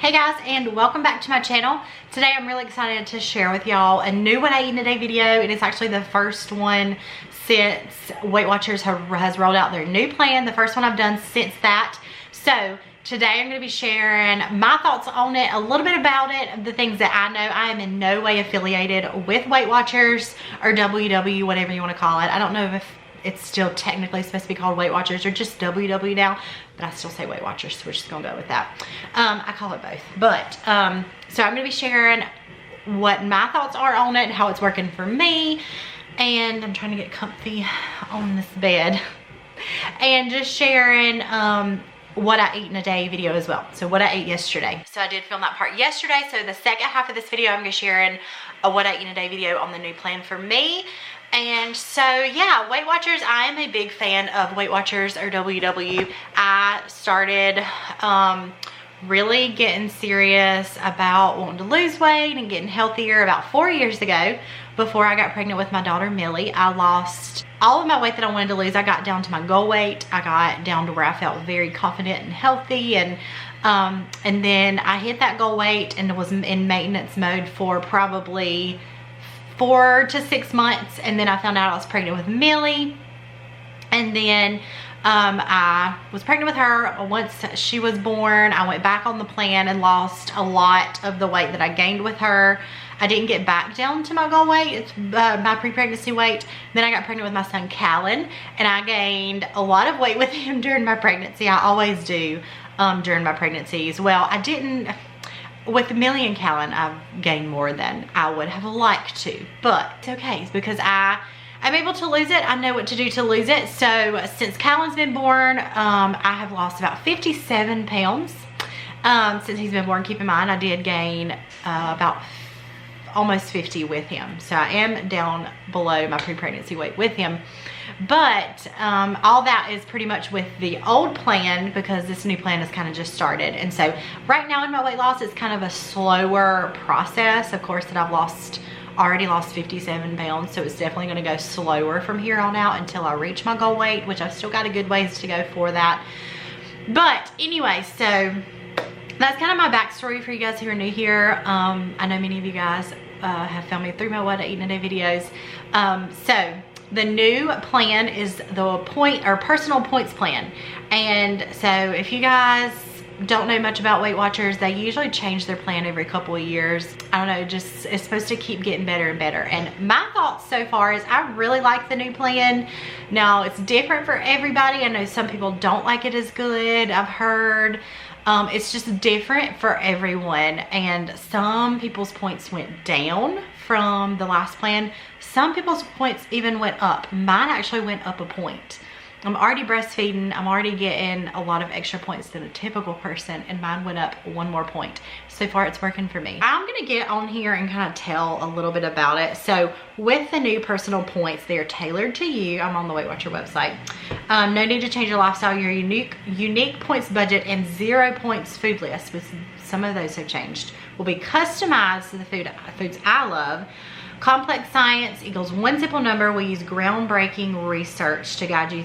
Hey guys, and welcome back to my channel. Today I'm really excited to share with y'all a new What I Eat in a Day video, and it's actually the first one since Weight Watchers has rolled out their new plan. The first one I've done since that. So today I'm going to be sharing my thoughts on it, a little bit about it, the things that I know. I am in no way affiliated with Weight Watchers or WW, whatever you want to call it. I don't know if it's still technically supposed to be called Weight Watchers or just WW now, but I still say Weight Watchers, so we're just gonna go with that. I call it both, but so I'm gonna be sharing what my thoughts are on it and how it's working for me, and I'm trying to get comfy on this bed, and just sharing what I eat in a day video as well. So what I ate yesterday. So I did film that part yesterday. So the second half of this video, I'm gonna be sharing a what I eat in a day video on the new plan for me. And so yeah, Weight Watchers, I am a big fan of Weight Watchers or WW. I started really getting serious about wanting to lose weight and getting healthier about 4 years ago. Before I got pregnant with my daughter Millie, I lost all of my weight that I wanted to lose. I got down to my goal weight. I got down to where I felt very confident and healthy, and then I hit that goal weight and was in maintenance mode for probably 4 to 6 months, and then I found out I was pregnant with Millie, and then I was pregnant with her. Once she was born, I went back on the plan and lost a lot of the weight that I gained with her. I didn't get back down to my goal weight. It's my pre-pregnancy weight. Then I got pregnant with my son Callan, and I gained a lot of weight with him during my pregnancy. I always do during my pregnancies. Well, I didn't. With Millie and Callan, I've gained more than I would have liked to, but it's okay because I'm able to lose it. I know what to do to lose it. So since Callan's been born, I have lost about 57 pounds since he's been born. Keep in mind, I did gain about almost 50 with him. So I am down below my pre-pregnancy weight with him. But all that is pretty much with the old plan because this new plan has kind of just started. And so right now in my weight loss, it's kind of a slower process. Of course, that I've already lost 57 pounds. So it's definitely going to go slower from here on out until I reach my goal weight, which I've still got a good ways to go for that. But anyway, so that's kind of my backstory for you guys who are new here. I know many of you guys have found me through my What I Eat in a Day videos. So the new plan is the personal points plan. And so if you guys don't know much about Weight Watchers, they usually change their plan every couple of years. I don't know, just it's supposed to keep getting better and better. And my thoughts so far is I really like the new plan. Now it's different for everybody. I know some people don't like it as good, I've heard. It's just different for everyone, and some people's points went down from the last plan. Some people's points even went up. Mine actually went up a point. I'm already breastfeeding. I'm already getting a lot of extra points than a typical person, and mine went up 1 more point. So far it's working for me. I'm gonna get on here and kind of tell a little bit about it. So with the new personal points, they are tailored to you. I'm on the Weight Watcher website. No need to change your lifestyle, your unique points budget, and 0 points food list, with some of those have changed, will be customized to the foods I love. Complex science equals one simple number. We use groundbreaking research to guide you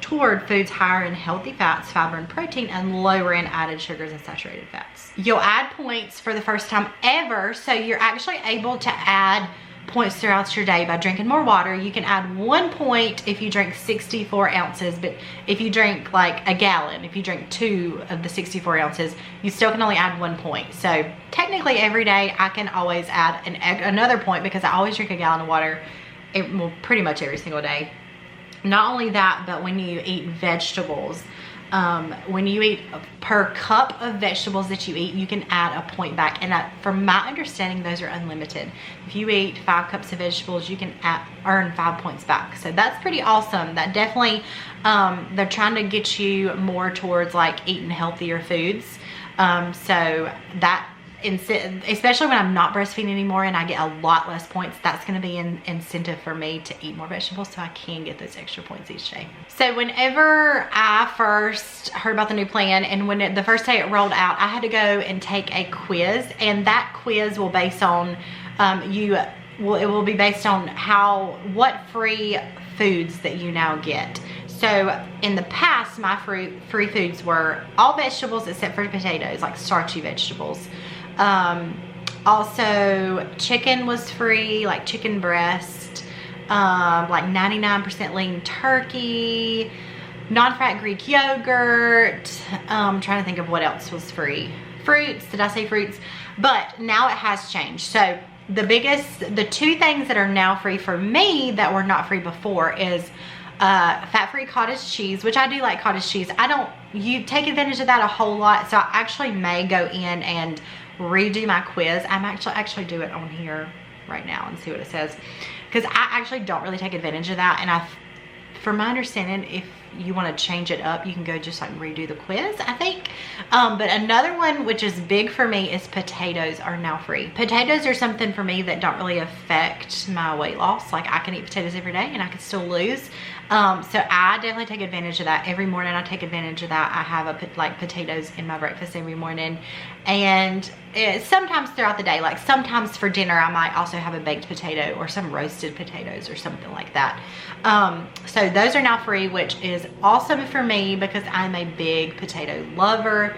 toward foods higher in healthy fats, fiber, and protein, and lower in added sugars and saturated fats. You'll add points for the first time ever, so you're actually able to add points throughout your day by drinking more water. You can add 1 point if you drink 64 ounces, but if you drink like a gallon, if you drink 2 of the 64 ounces, you still can only add 1 point. So technically every day I can always add another point because I always drink a gallon of water, pretty much every single day. Not only that, but when you eat vegetables, when you eat per cup of vegetables that you eat, you can add a point back. And from my understanding, those are unlimited. If you eat 5 cups of vegetables, you can earn 5 points back. So that's pretty awesome. That definitely, they're trying to get you more towards like eating healthier foods. So that, especially when I'm not breastfeeding anymore and I get a lot less points, that's going to be an incentive for me to eat more vegetables so I can get those extra points each day. So whenever I first heard about the new plan, and when the first day it rolled out, I had to go and take a quiz, and that quiz will base on it will be based on what free foods that you now get. So in the past, my free foods were all vegetables except for potatoes, like starchy vegetables. Also chicken was free, like chicken breast, like 99% lean turkey, non-fat Greek yogurt. I'm trying to think of what else was free. Fruits, did I say fruits? But now it has changed. So the two things that are now free for me that were not free before is fat-free cottage cheese, which I do like cottage cheese. You take advantage of that a whole lot. So I actually may go in and redo my quiz. I'm actually do it on here right now and see what it says, because I actually don't really take advantage of that. And from my understanding, if you want to change it up, you can go just like redo the quiz, I think. But another one which is big for me is potatoes are now free. Potatoes are something for me that don't really affect my weight loss. Like I can eat potatoes every day and I can still lose. So I definitely take advantage of that. Every morning I take advantage of that. I have potatoes in my breakfast every morning. And sometimes throughout the day, like sometimes for dinner, I might also have a baked potato or some roasted potatoes or something like that. So those are now free, which is awesome for me because I'm a big potato lover.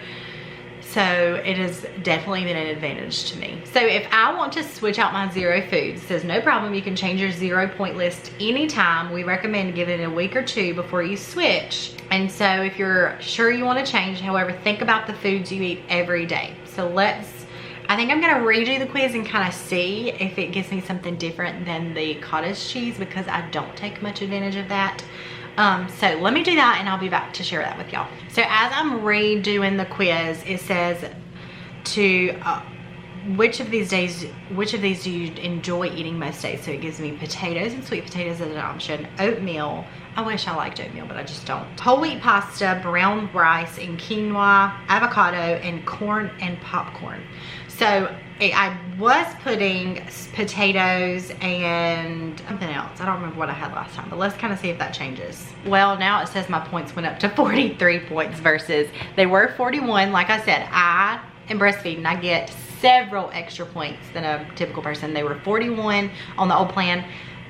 So it has definitely been an advantage to me. So if I want to switch out my zero foods, it says no problem. You can change your 0 point list anytime. We recommend giving it a week or two before you switch. And so if you're sure you want to change, however, think about the foods you eat every day. So I think I'm gonna redo the quiz and kind of see if it gives me something different than the cottage cheese, because I don't take much advantage of that. So let me do that and I'll be back to share that with y'all. So as I'm redoing the quiz, it says which of these do you enjoy eating most days? So it gives me potatoes and sweet potatoes as an option, oatmeal. I wish I liked oatmeal, but I just don't. Whole wheat pasta, brown rice and quinoa, avocado, and corn and popcorn. So I was putting potatoes and something else. I don't remember what I had last time, but let's kind of see if that changes. Well, now it says my points went up to 43 points versus they were 41. Like I said, I am breastfeeding. I get several extra points than a typical person. They were 41 on the old plan.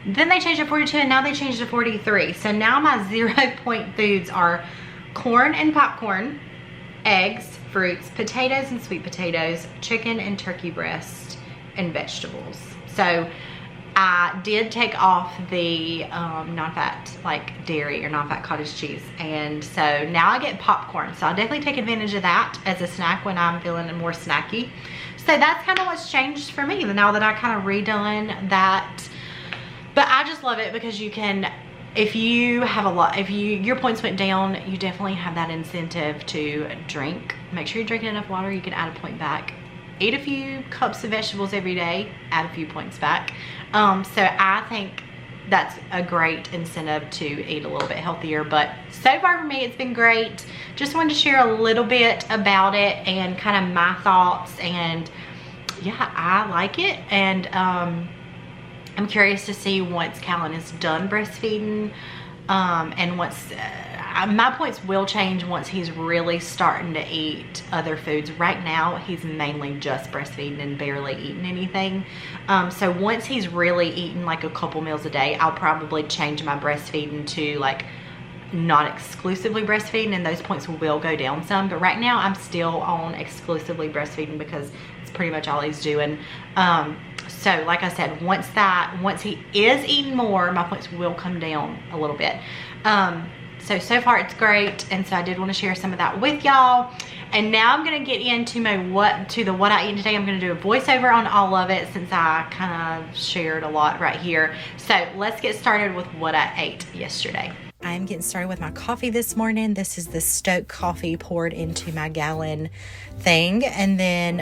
Then they changed to 42 and now they changed to 43. So now my 0 point foods are corn and popcorn, eggs, fruits, potatoes and sweet potatoes, chicken and turkey breast, and vegetables. So I did take off the non-fat, like dairy or non-fat cottage cheese. And so now I get popcorn. So I'll definitely take advantage of that as a snack when I'm feeling more snacky. So that's kind of what's changed for me now that I kind of redone that. But I just love it because you can, if you have your points went down, you definitely have that incentive to drink. Make sure you're drinking enough water. You can add a point back. Eat a few cups of vegetables every day, add a few points back. So I think that's a great incentive to eat a little bit healthier. But so far for me, it's been great. Just wanted to share a little bit about it and kind of my thoughts. And yeah, I like it. And I'm curious to see once Callan is done breastfeeding, and once my points will change once he's really starting to eat other foods. Right now, he's mainly just breastfeeding and barely eating anything. So once he's really eating like a couple meals a day, I'll probably change my breastfeeding to like not exclusively breastfeeding, and those points will go down some. But right now, I'm still on exclusively breastfeeding because it's pretty much all he's doing. So like I said, once he is eating more, my points will come down a little bit. So far it's great. And so I did want to share some of that with y'all. And now I'm going to get into what I eat today. I'm going to do a voiceover on all of it since I kind of shared a lot right here. So let's get started with what I ate yesterday. I'm getting started with my coffee this morning. This is the Stoke coffee poured into my gallon thing. And then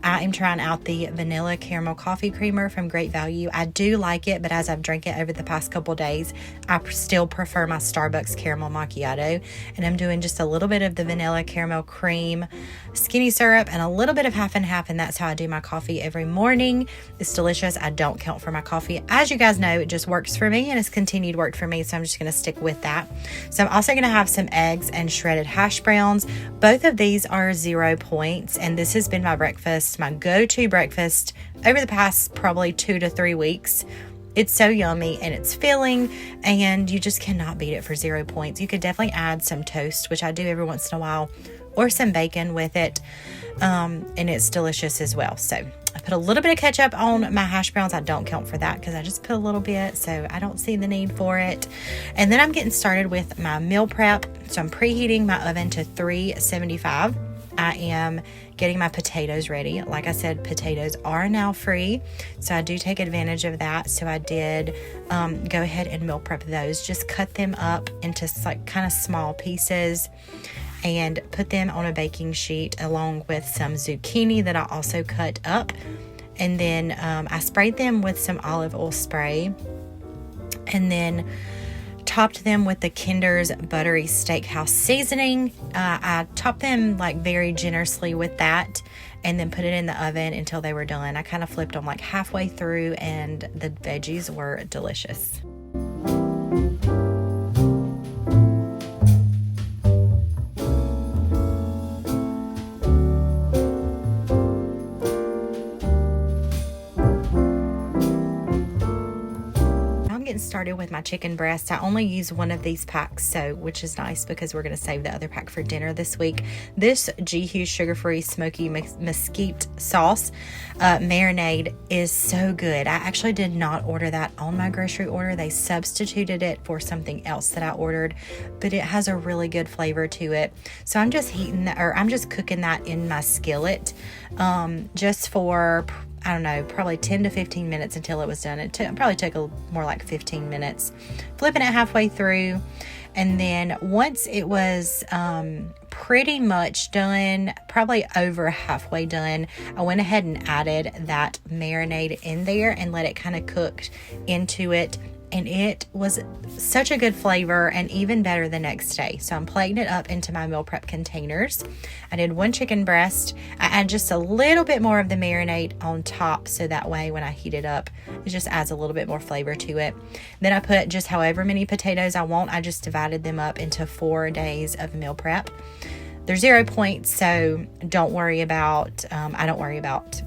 I am trying out the vanilla caramel coffee creamer from Great Value. I do like it, but as I've drank it over the past couple days, I still prefer my Starbucks caramel macchiato. And I'm doing just a little bit of the vanilla caramel cream, skinny syrup, and a little bit of half and half. And that's how I do my coffee every morning. It's delicious. I don't count for my coffee. As you guys know, it just works for me and it's continued work for me. So I'm just going to stick with that. So I'm also going to have some eggs and shredded hash browns. Both of these are 0 points. And this has been my breakfast, my go-to breakfast over the past probably 2 to 3 weeks. It's so yummy and it's filling, and you just cannot beat it for 0 points. You could definitely add some toast, which I do every once in a while, or some bacon with it, and it's delicious as well. So I put a little bit of ketchup on my hash browns. I don't count for that because I just put a little bit, so I don't see the need for it. And then I'm getting started with my meal prep. So I'm preheating my oven to 375. I am getting my potatoes ready. Like I said, potatoes are now free, so I do take advantage of that. So I did go ahead and meal prep those. Just cut them up into like kind of small pieces and put them on a baking sheet along with some zucchini that I also cut up. And then I sprayed them with some olive oil spray, and then topped them with the Kinder's buttery steakhouse seasoning. I topped them like very generously with that, and then put it in the oven until they were done. I kind of flipped them like halfway through, and the veggies were delicious. Started with my chicken breast. I only use one of these packs, so which is nice because we're going to save the other pack for dinner this week. This G Hughes sugar-free smoky mesquite sauce marinade is so good. I actually did not order that on my grocery order. They substituted it for something else that I ordered, but it has a really good flavor to it. So I'm just I'm just cooking that in my skillet just for, I don't know, probably 10 to 15 minutes until it was done. It probably took more like 15 minutes. Flipping it halfway through. And then once it was pretty much done, probably over halfway done, I went ahead and added that marinade in there and let it kind of cook into it. And it was such a good flavor, and even better the next day. So I'm plating it up into my meal prep containers. I did one chicken breast. I add just a little bit more of the marinade on top, so that way when I heat it up, it just adds a little bit more flavor to it. Then I put just however many potatoes I want. I just divided them up into 4 days of meal prep. They're 0 points, so don't worry about, I don't worry about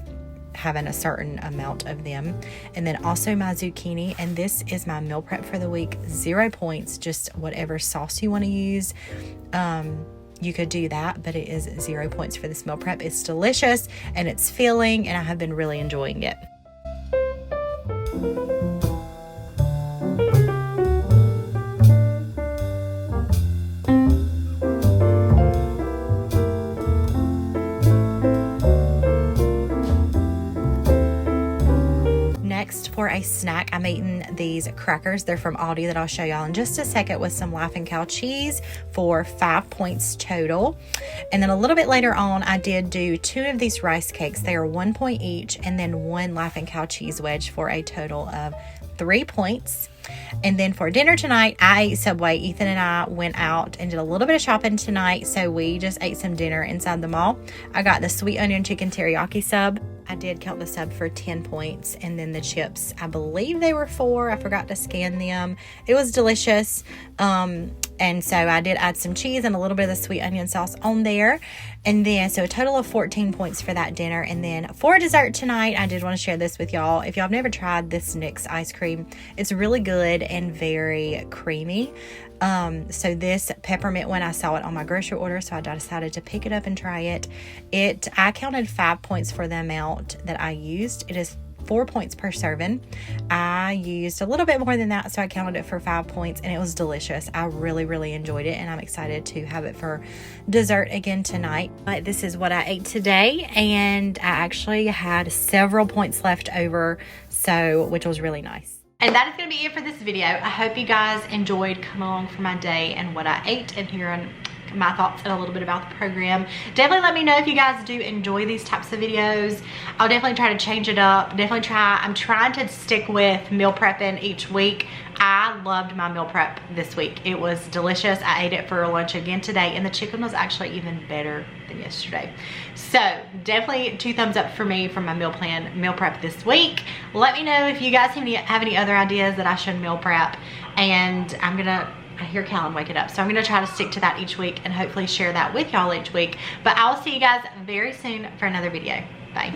having a certain amount of them. And then also my zucchini, and this is my meal prep for the week. 0 points, just whatever sauce you want to use. You could do that, but it is 0 points for this meal prep. It's delicious and it's filling, and I have been really enjoying it. For a snack, I'm eating these crackers. They're from Aldi that I'll show y'all in just a second, with some Laughing Cow cheese for 5 points total. And then a little bit later on, I did do 2 of these rice cakes. They are 1 point each, and then 1 Laughing Cow cheese wedge for a total of 3 points. And then for dinner tonight, I ate Subway. Ethan and I went out and did a little bit of shopping tonight, so we just ate some dinner inside the mall. I got the sweet onion chicken teriyaki sub. I did count the sub for 10 points, and then the chips, I believe they were 4. I forgot to scan them. It was delicious. And so I did add some cheese and a little bit of the sweet onion sauce on there. And then, so a total of 14 points for that dinner. And then for dessert tonight, I did want to share this with y'all. If y'all have never tried this NYX ice cream, it's really good and very creamy. So this peppermint one, I saw it on my grocery order, so I decided to pick it up and try it. I counted 5 points for the amount that I used. It is 4 points per serving. I used a little bit more than that, so I counted it for 5 points, and it was delicious. I really, really enjoyed it, and I'm excited to have it for dessert again tonight. But this is what I ate today, and I actually had several points left over, which was really nice. And that is going to be it for this video. I hope you guys enjoyed coming along for my day and what I ate and hearing my thoughts and a little bit about the program. Definitely let me know if you guys do enjoy these types of videos. I'll definitely try to change it up. I'm trying to stick with meal prepping each week. I loved my meal prep this week. It was delicious. I ate it for lunch again today, and the chicken was actually even better than yesterday. So definitely 2 thumbs up for me from my meal prep this week. Let me know if you guys have any other ideas that I should meal prep, and I hear Callan waking up, so I'm gonna try to stick to that each week and hopefully share that with y'all each week. But I'll see you guys very soon for another video. Bye.